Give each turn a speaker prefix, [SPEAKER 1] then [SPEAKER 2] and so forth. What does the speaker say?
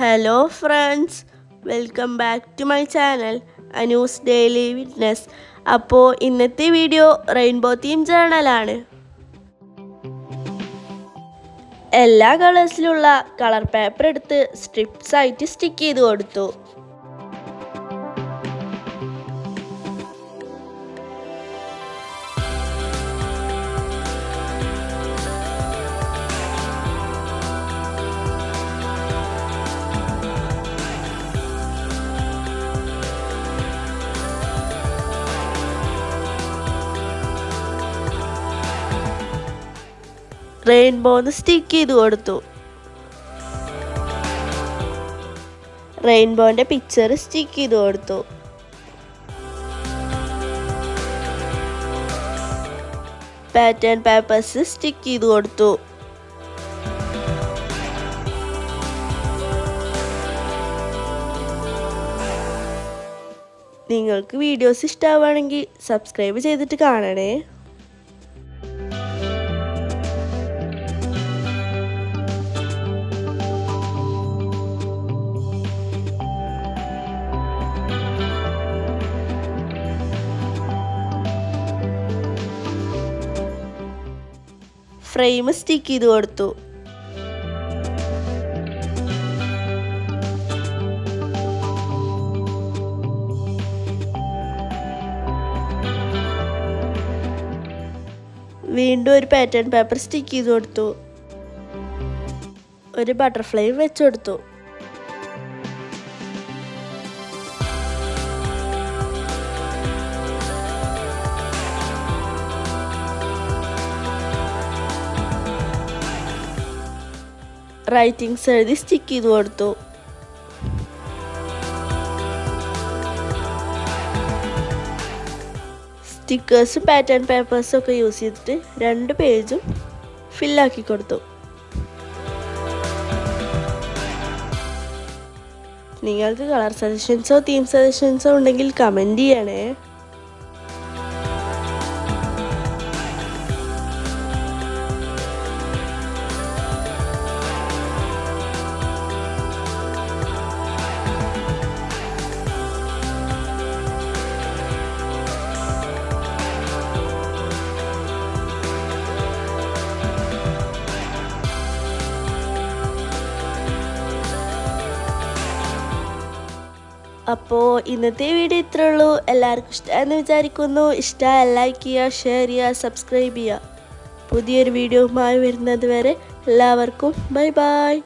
[SPEAKER 1] Hello friends, welcome back to my channel Anu's daily witness. അപ്പോൾ ഇന്നത്തെ video rainbow theme ജേർണലാണ്. എല്ലാ കളേഴ്സിലുള്ള കളർ പേപ്പർ എടുത്ത് സ്ട്രിപ്സ് ആയിട്ട് സ്റ്റിക്ക് ചെയ്ത് കൊടുത്തു. റെയിൻബോന്ന് സ്റ്റിക്ക് ചെയ്ത് കൊടുത്തു. റെയിൻബോന്റെ പിക്ചർ സ്റ്റിക്ക് ചെയ്ത് കൊടുത്തു. പാറ്റേൺ പേപ്പേഴ്സ് സ്റ്റിക്ക് ചെയ്ത് കൊടുത്തു. നിങ്ങൾക്ക് വീഡിയോസ് ഇഷ്ടമാവുകയാണെങ്കിൽ സബ്സ്ക്രൈബ് ചെയ്തിട്ട് കാണണേ. ഫ്രെയിം സ്റ്റിക്ക് ചെയ്ത് കൊടുത്തു. വീണ്ടും ഒരു പാറ്റേൺ പേപ്പർ സ്റ്റിക്ക് ചെയ്ത് കൊടുത്തു. ഒരു ബട്ടർഫ്ലൈ വെച്ച് കൊടുത്തു. റൈറ്റിംഗ്സ് എഴുതി സ്റ്റിക്ക് ചെയ്ത് കൊടുത്തു. സ്റ്റിക്കേഴ്സ് പാറ്റേൺ പേപ്പേഴ്സൊക്കെ യൂസ് ചെയ്തിട്ട് 2 പേജും ഫില്ലാക്കി കൊടുത്തു. നിങ്ങൾക്ക് കളർ സജഷൻസോ തീം സജഷൻസോ ഉണ്ടെങ്കിൽ കമൻറ്റ് ചെയ്യണേ. അപ്പോൾ ഇന്നത്തെ വീഡിയോ ഇത്രേ ഉള്ളൂ. എല്ലാവർക്കും ഇഷ്ടമായെന്ന് വിചാരിക്കുന്നു. ഇഷ്ടമായ ലൈക്ക് ചെയ്യുക, ഷെയർ ചെയ്യുക, സബ്സ്ക്രൈബ് ചെയ്യുക. പുതിയൊരു വീഡിയോയുമായി വരുന്നത് വരെ എല്ലാവർക്കും ബൈ ബൈ.